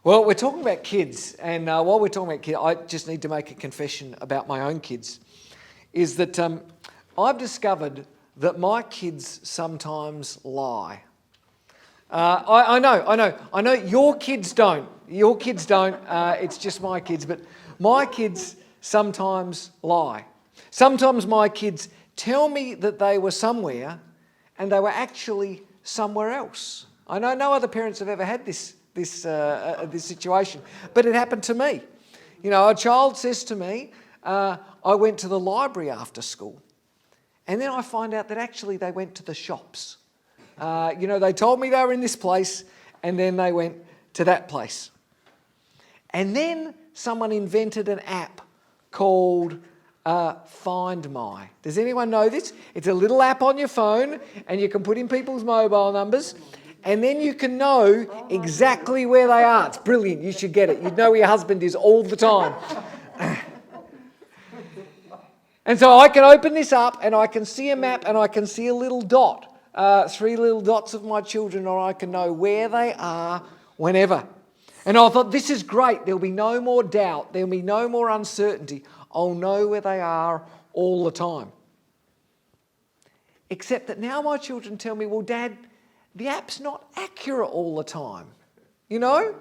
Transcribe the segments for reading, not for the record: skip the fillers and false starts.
Well, we're talking about kids, and while we're talking about kids, I just need to make a confession about my own kids, is that I've discovered that my kids sometimes lie. I know, your kids don't. It's just my kids, but my kids sometimes lie. Sometimes my kids tell me that they were somewhere and they were actually somewhere else. I know no other parents have ever had this situation, but it happened to me. You know, a child says to me, I went to the library after school, and then I find out that actually they went to the shops. They told me they were in this place, and then they went to that place. And then someone invented an app called Find My. Does anyone know this? It's a little app on your phone, and you can put in people's mobile numbers, and then you can know exactly where they are. It's brilliant. You should get it. You'd know where your husband is all the time. And so I can open this up, and I can see a map, and I can see a little dot, 3 little dots of my children, or I can know where they are whenever. And I thought, this is great. There'll be no more doubt. There'll be no more uncertainty. I'll know where they are all the time. Except that now my children tell me, well, Dad, the app's not accurate all the time, you know?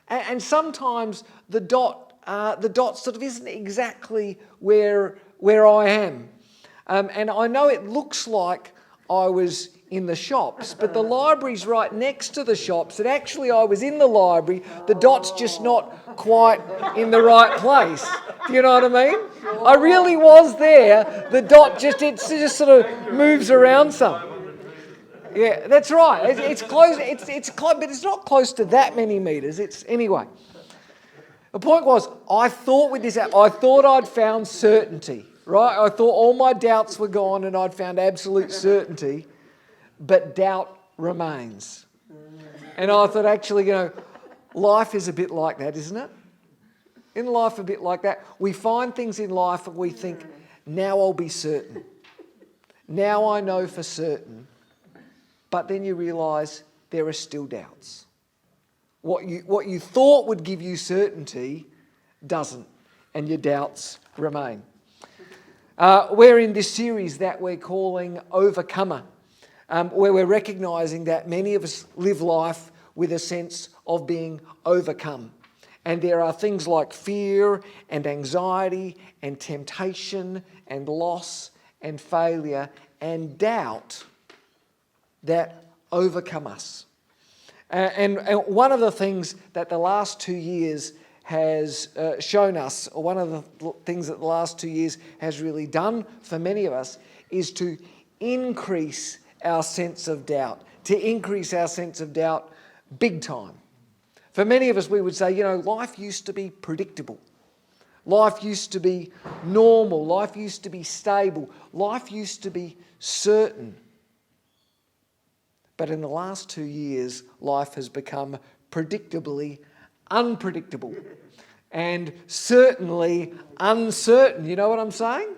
And sometimes the dot sort of isn't exactly where I am. And I know it looks like I was in the shops, but the library's right next to the shops, and actually I was in the library, the dot's just not quite in the right place. Do you know what I mean? I really was there, the dot just sort of moves around some. Yeah, that's right. It's close. It's close, but it's not close to that many meters. Anyway. The point was, I thought with this app, I thought I'd found certainty, right? I thought all my doubts were gone and I'd found absolute certainty, but doubt remains. And I thought, actually, life is a bit like that, isn't it? Isn't life a bit like that? We find things in life and we think, now I'll be certain. Now I know for certain. But then you realise there are still doubts. What you thought would give you certainty doesn't, and your doubts remain. We're in this series that we're calling Overcomer, where we're recognising that many of us live life with a sense of being overcome. And there are things like fear and anxiety and temptation and loss and failure and doubt that overcome us. And one of the things that the last 2 years has shown us, or one of the things that the last 2 years has really done for many of us, is to increase our sense of doubt, big time. For many of us, we would say, life used to be predictable. Life used to be normal. Life used to be stable. Life used to be certain. But in the last 2 years, life has become predictably unpredictable and certainly uncertain. You know what I'm saying?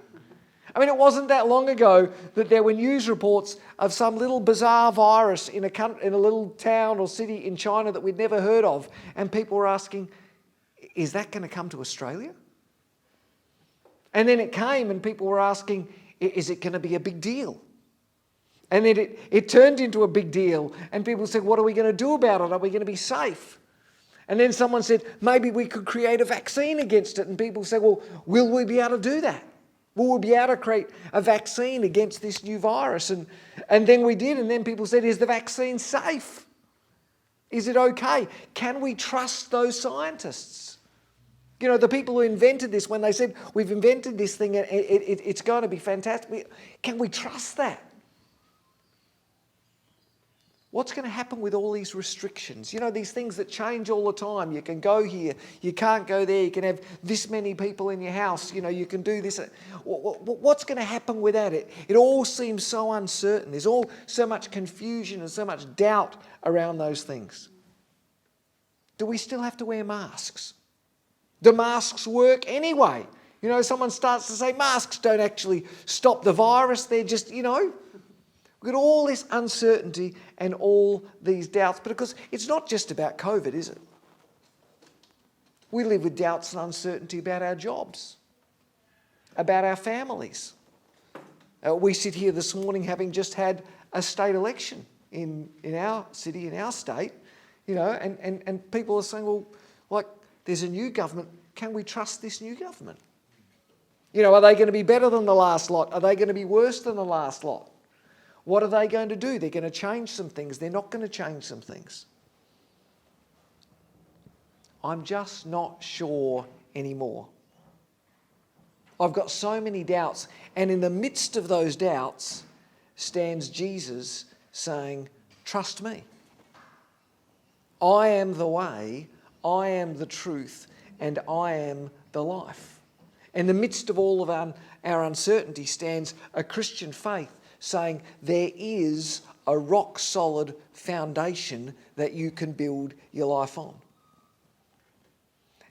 I mean, it wasn't that long ago that there were news reports of some little bizarre virus in a little town or city in China that we'd never heard of. And people were asking, is that going to come to Australia? And then it came and people were asking, is it going to be a big deal? And then it turned into a big deal. And people said, what are we going to do about it? Are we going to be safe? And then someone said, maybe we could create a vaccine against it. And people said, well, will we be able to do that? Will we be able to create a vaccine against this new virus? And then we did. And then people said, is the vaccine safe? Is it okay? Can we trust those scientists? The people who invented this, when they said, we've invented this thing, and it's going to be fantastic. Can we trust that? What's going to happen with all these restrictions? These things that change all the time. You can go here, you can't go there, you can have this many people in your house, you can do this. What's going to happen with that? It all seems so uncertain. There's so much confusion and so much doubt around those things. Do we still have to wear masks? Do masks work anyway? Someone starts to say masks don't actually stop the virus, they're just, We've got all this uncertainty and all these doubts, but because it's not just about COVID, is it? We live with doubts and uncertainty about our jobs, about our families. We sit here this morning having just had a state election in our city, in our state, and people are saying, well, like, there's a new government. Can we trust this new government? Are they going to be better than the last lot? Are they going to be worse than the last lot? What are they going to do? They're going to change some things. They're not going to change some things. I'm just not sure anymore. I've got so many doubts. And in the midst of those doubts stands Jesus saying, trust me. I am the way, I am the truth, and I am the life. In the midst of all of our uncertainty stands a Christian faith saying there is a rock-solid foundation that you can build your life on.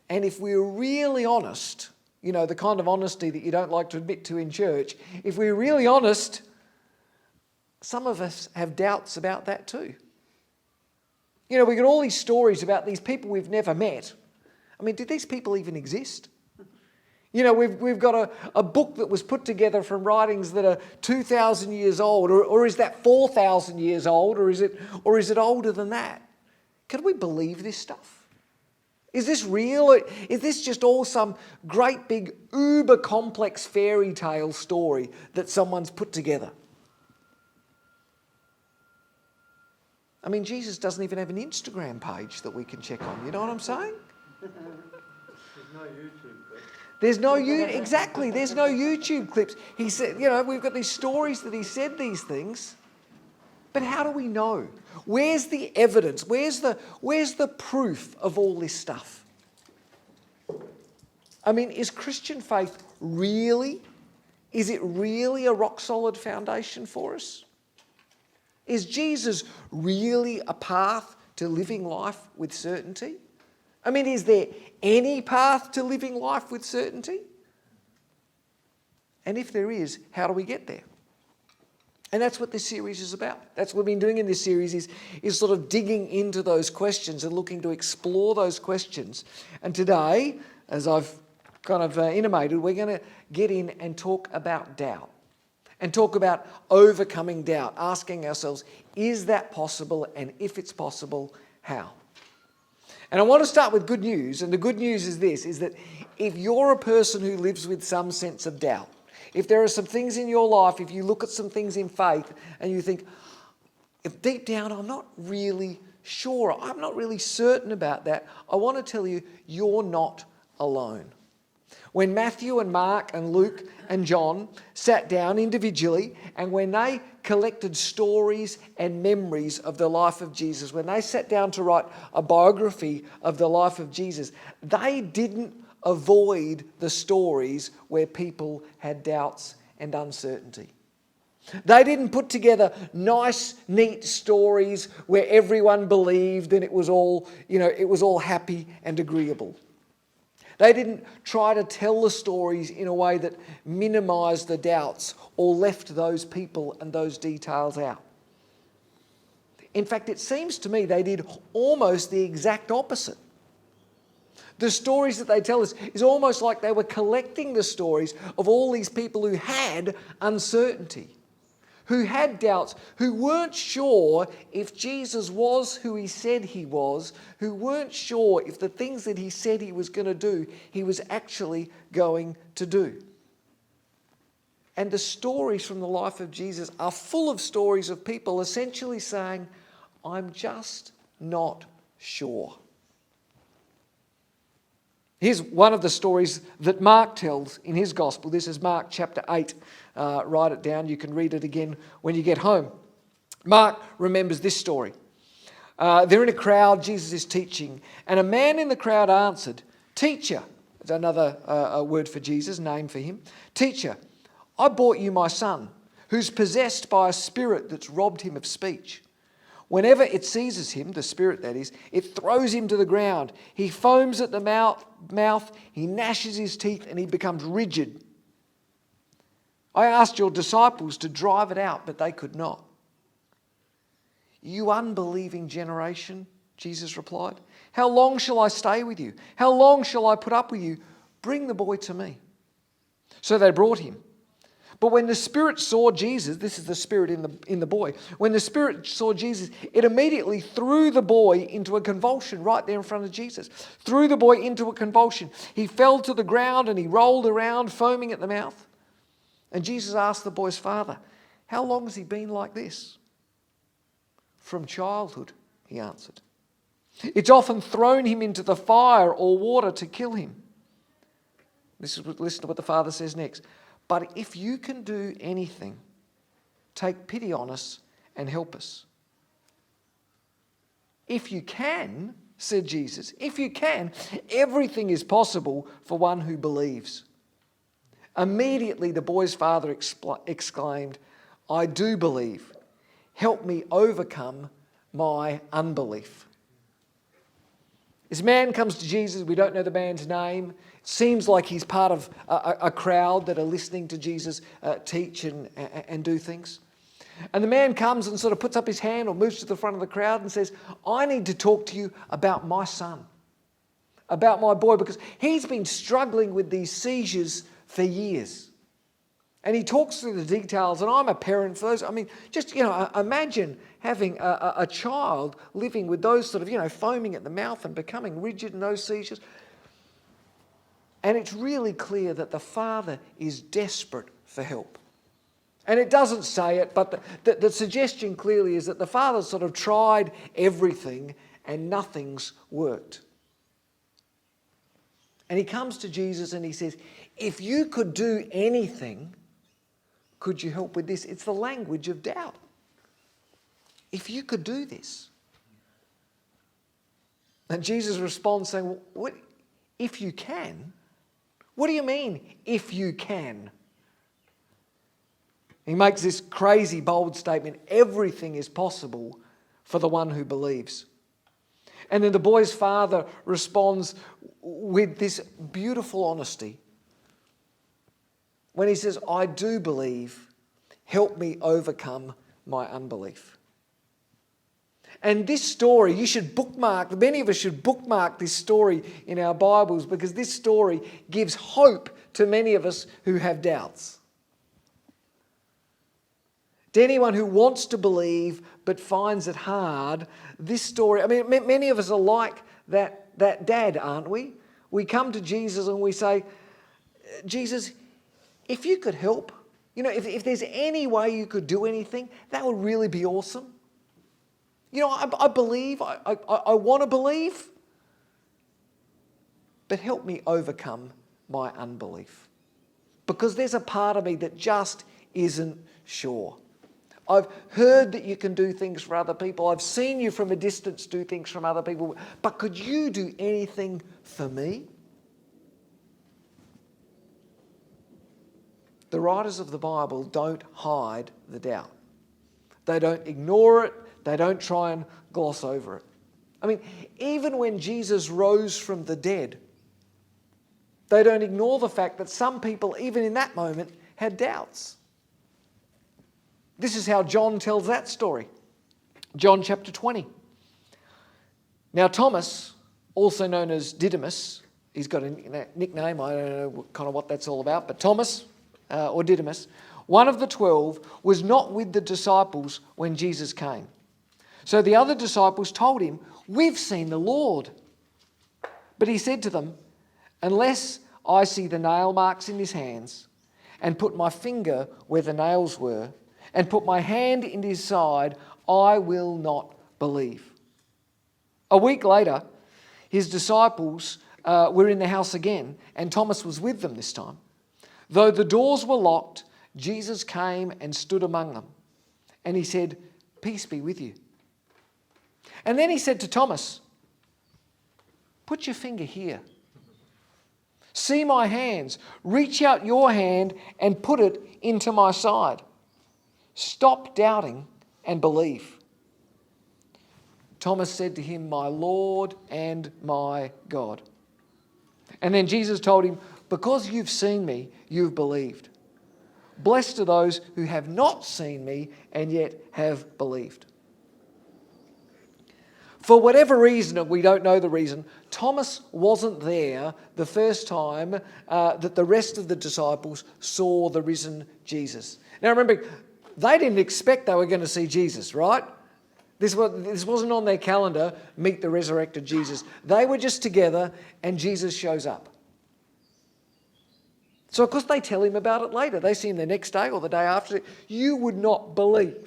And if we're really honest, the kind of honesty that you don't like to admit to in church, if we're really honest, some of us have doubts about that too. We get all these stories about these people we've never met. I mean, did these people even exist? We've got a book that was put together from writings that are 2,000 years old, or is that 4,000 years old, or is it older than that? Can we believe this stuff? Is this real? Is this just all some great big uber complex fairy tale story that someone's put together? I mean, Jesus doesn't even have an Instagram page that we can check on. You know what I'm saying? There's no YouTube clips. There's no YouTube clips. He said, we've got these stories that he said these things. But how do we know? Where's the evidence? Where's the proof of all this stuff? I mean, is Christian faith really a rock-solid foundation for us? Is Jesus really a path to living life with certainty? I mean, is there any path to living life with certainty? And if there is, how do we get there? And that's what this series is about. That's what we've been doing in this series is sort of digging into those questions and looking to explore those questions. And today, as I've kind of intimated, we're going to get in and talk about doubt. And talk about overcoming doubt, asking ourselves, is that possible? And if it's possible, how? And I want to start with good news. And the good news is this, is that if you're a person who lives with some sense of doubt, if there are some things in your life, if you look at some things in faith and you think, if deep down I'm not really sure, I'm not really certain about that, I want to tell you, you're not alone. When Matthew and Mark and Luke and John sat down individually, and when they collected stories and memories of the life of Jesus, when they sat down to write a biography of the life of Jesus, they didn't avoid the stories where people had doubts and uncertainty. They didn't put together nice, neat stories where everyone believed and it was all happy and agreeable. They didn't try to tell the stories in a way that minimised the doubts or left those people and those details out. In fact, it seems to me they did almost the exact opposite. The stories that they tell us is almost like they were collecting the stories of all these people who had uncertainty, who had doubts, who weren't sure if Jesus was who he said he was, who weren't sure if the things that he said he was going to do, he was actually going to do. And the stories from the life of Jesus are full of stories of people essentially saying, I'm just not sure. Here's one of the stories that Mark tells in his gospel. This is Mark chapter 8. Write it down. You can read it again when you get home. Mark remembers this story. They're in a crowd. Jesus is teaching. And a man in the crowd answered, Teacher, that's another word for Jesus, name for him. Teacher, I brought you my son, who's possessed by a spirit that's robbed him of speech. Whenever it seizes him, the spirit that is, it throws him to the ground. He foams at the mouth, he gnashes his teeth, and he becomes rigid. I asked your disciples to drive it out, but they could not. You unbelieving generation, Jesus replied. How long shall I stay with you? How long shall I put up with you? Bring the boy to me. So they brought him. But when the spirit saw Jesus, this is the spirit in the boy, when the spirit saw Jesus, it immediately threw the boy into a convulsion right there in front of Jesus. Threw the boy into a convulsion. He fell to the ground and he rolled around, foaming at the mouth. And Jesus asked the boy's father, how long has he been like this? From childhood, he answered. It's often thrown him into the fire or water to kill him. Listen to what the father says next. But if you can do anything, take pity on us and help us. If you can, said Jesus, if you can, everything is possible for one who believes. Immediately the boy's father exclaimed, I do believe. Help me overcome my unbelief. This man comes to Jesus. We don't know the man's name. It seems like he's part of a crowd that are listening to Jesus teach and do things. And the man comes and sort of puts up his hand or moves to the front of the crowd and says, I need to talk to you about my son, about my boy, because he's been struggling with these seizures for years. And he talks through the details, and I'm a parent for those. I mean, just, imagine having a child living with those sort of, foaming at the mouth and becoming rigid in those seizures. And it's really clear that the father is desperate for help. And it doesn't say it, but the suggestion clearly is that the father sort of tried everything and nothing's worked. And he comes to Jesus and he says, if you could do anything, could you help with this? It's the language of doubt. If you could do this. And Jesus responds saying, well, what, if you can? What do you mean, if you can? He makes this crazy, bold statement, everything is possible for the one who believes. And then the boy's father responds with this beautiful honesty when he says, I do believe, help me overcome my unbelief. And this story, you should bookmark, many of us should bookmark this story in our Bibles, because this story gives hope to many of us who have doubts. To anyone who wants to believe but finds it hard, this story, I mean, many of us are like that dad, aren't we? We come to Jesus and we say, Jesus, if you could help, if there's any way you could do anything, that would really be awesome. I believe, I want to believe, but help me overcome my unbelief. Because there's a part of me that just isn't sure. I've heard that you can do things for other people. I've seen you from a distance do things from other people. But could you do anything for me? The writers of the Bible don't hide the doubt. They don't ignore it. They don't try and gloss over it. I mean, even when Jesus rose from the dead, they don't ignore the fact that some people, even in that moment, had doubts. This is how John tells that story. John chapter 20. Now Thomas, also known as Didymus, he's got a nickname, I don't know kind of what that's all about, but Thomas, or Didymus, one of the 12, was not with the disciples when Jesus came. So the other disciples told him, we've seen the Lord. But he said to them, unless I see the nail marks in his hands, and put my finger where the nails were, and put my hand in his side, I will not believe. A week later, his disciples were in the house again, and Thomas was with them this time. Though the doors were locked, Jesus came and stood among them. And he said, peace be with you. And then he said to Thomas, put your finger here. See my hands. Reach out your hand and put it into my side. Stop doubting and believe. Thomas said to him, my Lord and my God. And then Jesus told him, because you've seen me, you've believed. Blessed are those who have not seen me and yet have believed. For whatever reason, and we don't know the reason, Thomas wasn't there the first time that the rest of the disciples saw the risen Jesus. Now remember, they didn't expect they were going to see Jesus, right? This wasn't on their calendar, meet the resurrected Jesus. They were just together and Jesus shows up. So of course they tell him about it later. They see him the next day or the day after. You would not believe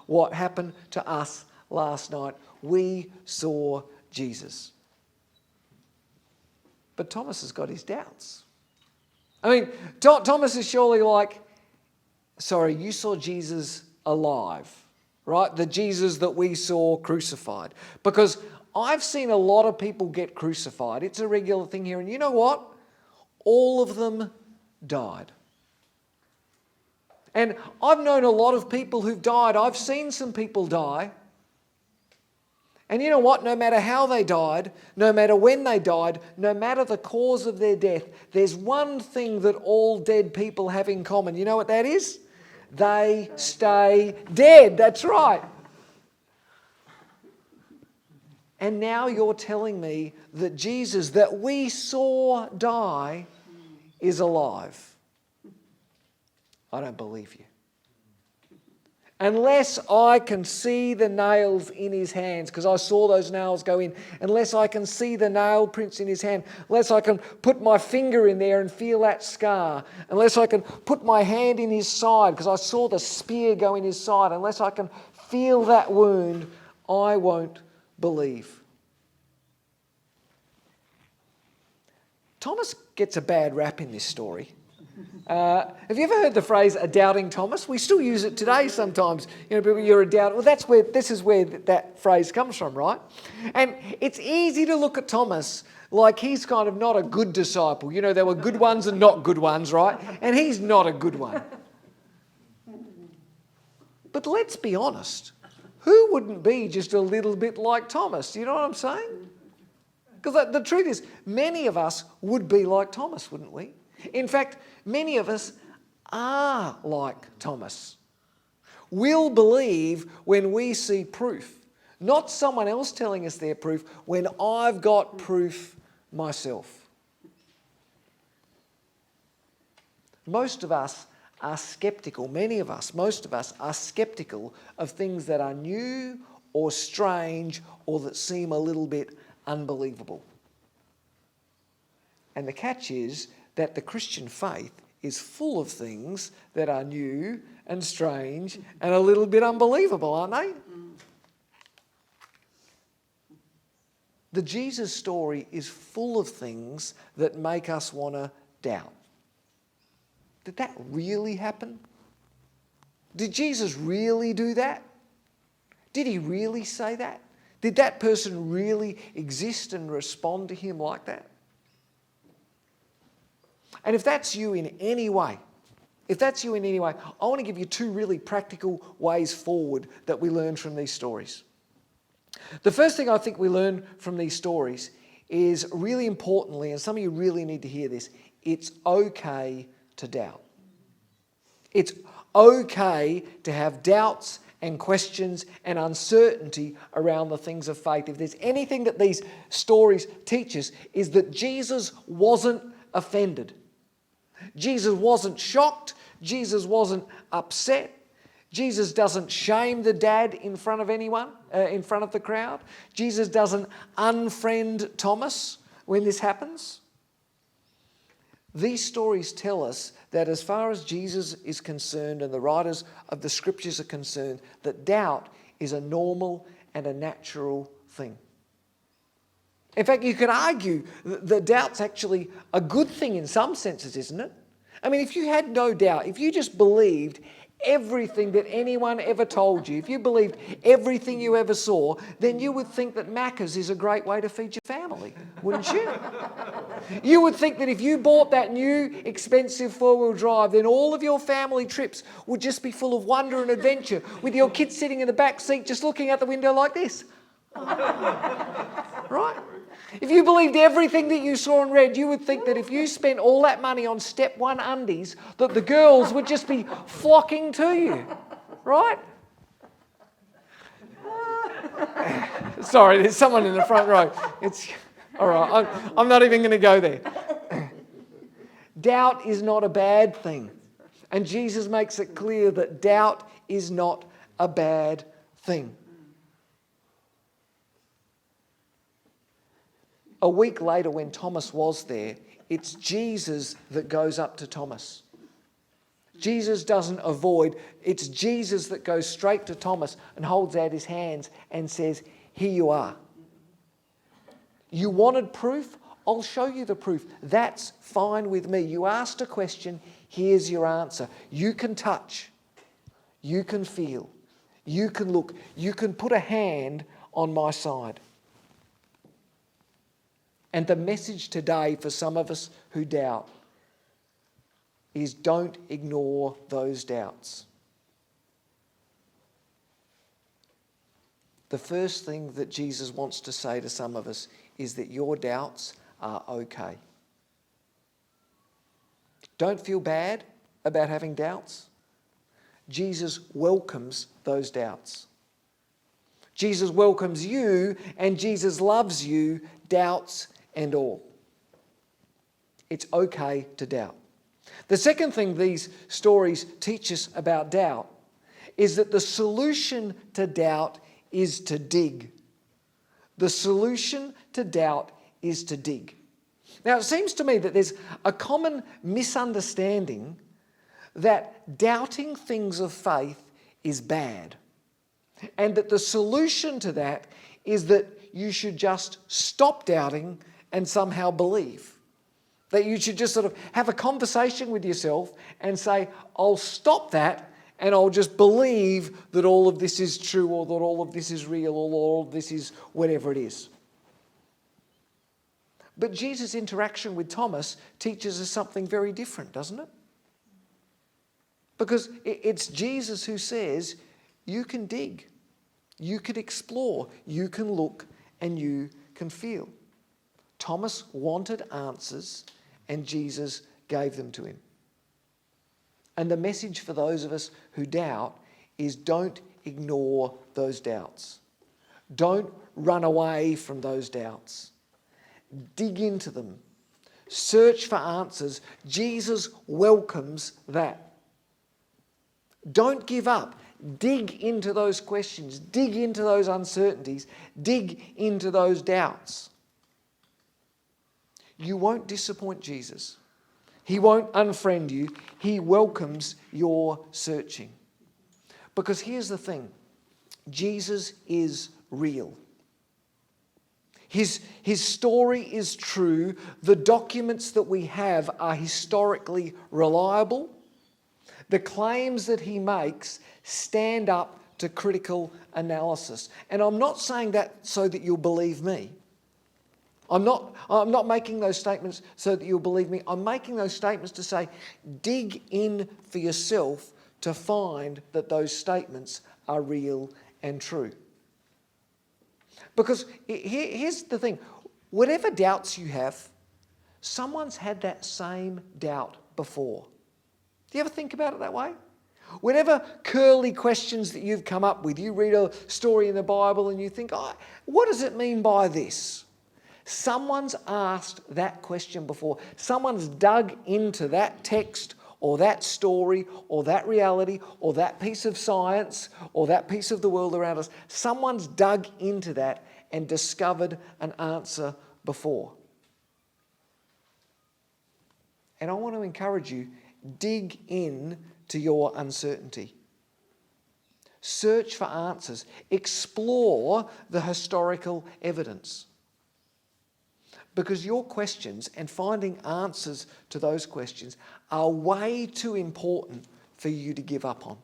what happened to us last night. We saw Jesus. But Thomas has got his doubts. I mean, Thomas is surely like, sorry, you saw Jesus alive, right? The Jesus that we saw crucified. Because I've seen a lot of people get crucified. It's a regular thing here. And you know what? All of them died. And I've known a lot of people who've died. I've seen some people die. And you know what? No matter how they died, no matter when they died, no matter the cause of their death, there's one thing that all dead people have in common. You know what that is? They stay dead. That's right. And now you're telling me that Jesus that we saw die is alive. I don't believe you. Unless I can see the nails in his hands, because I saw those nails go in, unless I can see the nail prints in his hand, unless I can put my finger in there and feel that scar, unless I can put my hand in his side, because I saw the spear go in his side, unless I can feel that wound, I won't believe. Thomas gets a bad rap in this story. Have you ever heard the phrase "a doubting Thomas"? We still use it today sometimes. You know, people, you're a doubter. Well, this is where that phrase comes from, right? And it's easy to look at Thomas like he's kind of not a good disciple. You know, there were good ones and not good ones, right? And he's not a good one. But let's be honest. Who wouldn't be just a little bit like Thomas? You know what I'm saying? Because the truth is, many of us would be like Thomas, wouldn't we? In fact, many of us are like Thomas. We'll believe when we see proof, not someone else telling us their proof, when I've got proof myself. Most of us are skeptical, most of us are skeptical of things that are new or strange or that seem a little bit unbelievable. And the catch is that the Christian faith is full of things that are new and strange and a little bit unbelievable, aren't they? The Jesus story is full of things that make us want to doubt. Did that really happen? Did Jesus really do that? Did he really say that? Did that person really exist and respond to him like that? And if that's you in any way, I want to give you two really practical ways forward that we learn from these stories. The first thing I think we learn from these stories is really importantly, and some of you really need to hear this, it's okay to doubt. It's okay to have doubts and questions and uncertainty around the things of faith. If there's anything that these stories teach us, is that Jesus wasn't offended. Jesus wasn't shocked. Jesus wasn't upset. Jesus doesn't shame the dad in front of anyone, in front of the crowd. Jesus doesn't unfriend Thomas when this happens. These stories tell us that as far as Jesus is concerned and the writers of the scriptures are concerned, that doubt is a normal and a natural thing. In fact, you could argue that doubt's actually a good thing in some senses, isn't it? I mean, if you had no doubt, if you just believed everything that anyone ever told you, if you believed everything you ever saw, then you would think that Macca's is a great way to feed your family, wouldn't you? You would think that if you bought that new expensive four-wheel drive, then all of your family trips would just be full of wonder and adventure, with your kids sitting in the back seat just looking out the window like this. Right? If you believed everything that you saw and read, you would think that if you spent all that money on step one undies, that the girls would just be flocking to you. Right? Sorry, there's someone in the front row. It's all right. I'm not even going to go there. Doubt is not a bad thing. And Jesus makes it clear that doubt is not a bad thing. A week later, when Thomas was there, it's Jesus that goes up to Thomas. Jesus doesn't avoid. It's Jesus that goes straight to Thomas and holds out his hands and says, "Here you are. You wanted proof? I'll show you the proof. That's fine with me. You asked a question. Here's your answer. You can touch. You can feel. You can look. You can put a hand on my side." And the message today for some of us who doubt is don't ignore those doubts. The first thing that Jesus wants to say to some of us is that your doubts are okay. Don't feel bad about having doubts. Jesus welcomes those doubts. Jesus welcomes you and Jesus loves you, doubts and all. It's okay to doubt. The second thing these stories teach us about doubt is that the solution to doubt is to dig. The solution to doubt is to dig. Now, it seems to me that there's a common misunderstanding that doubting things of faith is bad, and that the solution to that is that you should just stop doubting and somehow believe. That you should just sort of have a conversation with yourself and say, "I'll stop that and I'll just believe that all of this is true, or that all of this is real, or all of this is whatever it is." But Jesus' interaction with Thomas teaches us something very different, doesn't it? Because it's Jesus who says, you can dig, you can explore, you can look, and you can feel. Thomas wanted answers, and Jesus gave them to him. And the message for those of us who doubt is don't ignore those doubts. Don't run away from those doubts. Dig into them. Search for answers. Jesus welcomes that. Don't give up. Dig into those questions. Dig into those uncertainties. Dig into those doubts. You won't disappoint Jesus. He won't unfriend you. He welcomes your searching. Because here's the thing. Jesus is real. His story is true. The documents that we have are historically reliable. The claims that he makes stand up to critical analysis. And I'm not saying that so that you'll believe me. I'm not making those statements so that you'll believe me. I'm making those statements to say, dig in for yourself to find that those statements are real and true. Because here's the thing. Whatever doubts you have, someone's had that same doubt before. Do you ever think about it that way? Whatever curly questions that you've come up with, you read a story in the Bible and you think, what does it mean by this? Someone's asked that question before. Someone's dug into that text or that story or that reality or that piece of science or that piece of the world around us. Someone's dug into that and discovered an answer before. And I want to encourage you, dig in to your uncertainty. Search for answers. Explore the historical evidence. Because your questions and finding answers to those questions are way too important for you to give up on.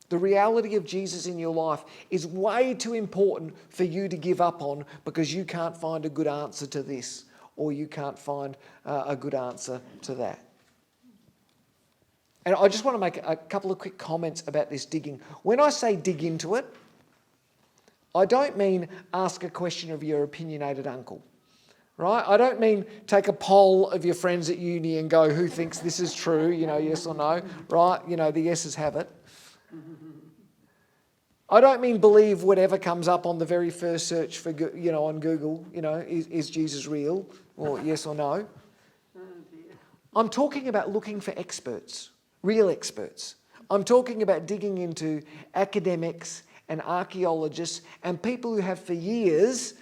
The reality of Jesus in your life is way too important for you to give up on because you can't find a good answer to this or you can't find a good answer to that. And I just want to make a couple of quick comments about this digging. When I say dig into it, I don't mean ask a question of your opinionated uncle, right? I don't mean take a poll of your friends at uni and go, who thinks this is true, yes or no, right? The yeses have it. I don't mean believe whatever comes up on the very first search for, on Google, is Jesus real, or yes or no. Oh dear. I'm talking about looking for experts, real experts. I'm talking about digging into academics and archaeologists and people who have for years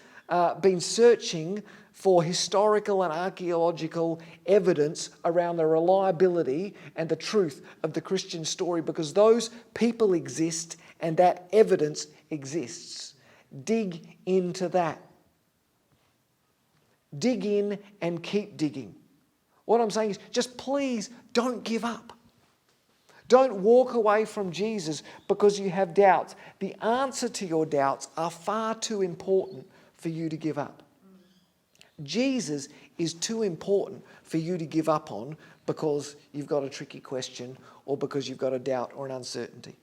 been searching for historical and archaeological evidence around the reliability and the truth of the Christian story, because those people exist and that evidence exists. Dig into that. Dig in and keep digging. What I'm saying is just please don't give up. Don't walk away from Jesus because you have doubts. The answer to your doubts are far too important for you to give up. Jesus is too important for you to give up on because you've got a tricky question or because you've got a doubt or an uncertainty.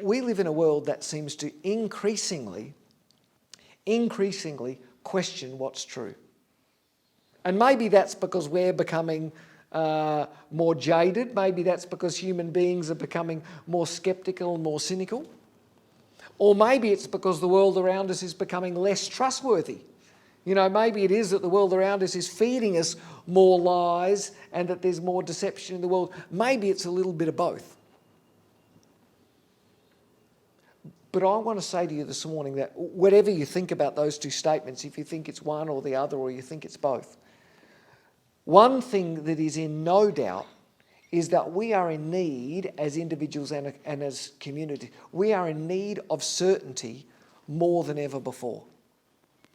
We live in a world that seems to increasingly question what's true. And maybe that's because we're becoming more jaded. Maybe that's because human beings are becoming more sceptical and more cynical. Or maybe it's because the world around us is becoming less trustworthy. Maybe it is that the world around us is feeding us more lies and that there's more deception in the world. Maybe it's a little bit of both. But I want to say to you this morning that whatever you think about those two statements, if you think it's one or the other or you think it's both, one thing that is in no doubt is that we are in need as individuals and as community. We are in need of certainty more than ever before.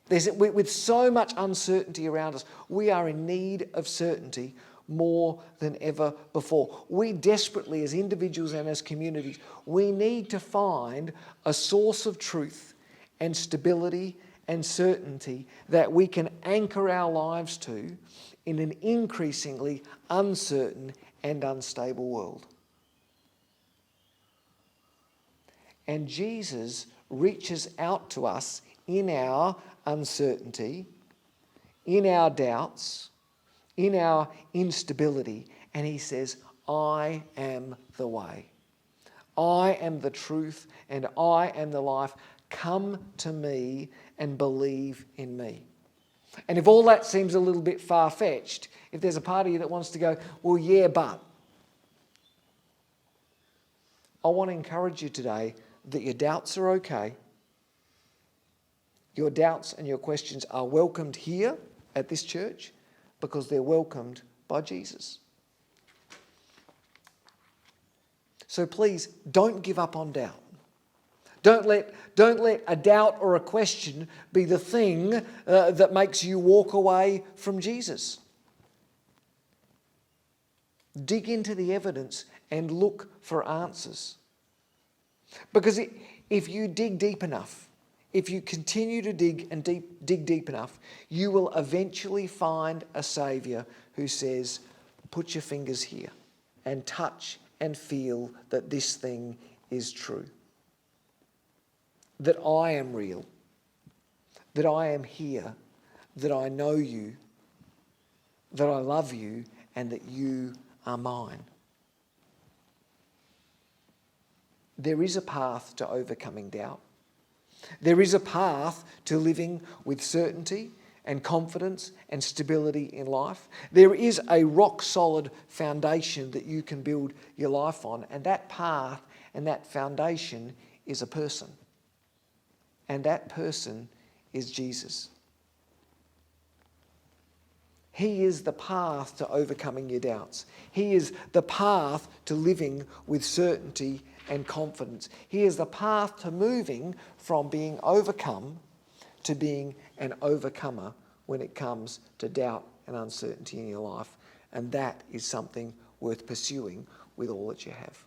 With so much uncertainty around us, we are in need of certainty more than ever before. We desperately, as individuals and as communities, we need to find a source of truth and stability and certainty that we can anchor our lives to in an increasingly uncertain and unstable world. And Jesus reaches out to us in our uncertainty, in our doubts, in our instability, and he says, I am the way. I am the truth and I am the life. Come to me and believe in me. And if all that seems a little bit far-fetched, if there's a part of you that wants to go, well, yeah, but, I want to encourage you today that your doubts are okay. Your doubts and your questions are welcomed here at this church because they're welcomed by Jesus. So please, don't give up on doubt. Don't let a doubt or a question be the thing that makes you walk away from Jesus. Dig into the evidence and look for answers. Because if you dig deep enough, if you continue to dig deep enough, you will eventually find a Saviour who says, put your fingers here and touch and feel that this thing is true. That I am real, that I am here, that I know you, that I love you, and that you are mine. There is a path to overcoming doubt. There is a path to living with certainty and confidence and stability in life. There is a rock-solid foundation that you can build your life on, and that path and that foundation is a person. And that person is Jesus. He is the path to overcoming your doubts. He is the path to living with certainty and confidence. He is the path to moving from being overcome to being an overcomer when it comes to doubt and uncertainty in your life. And that is something worth pursuing with all that you have.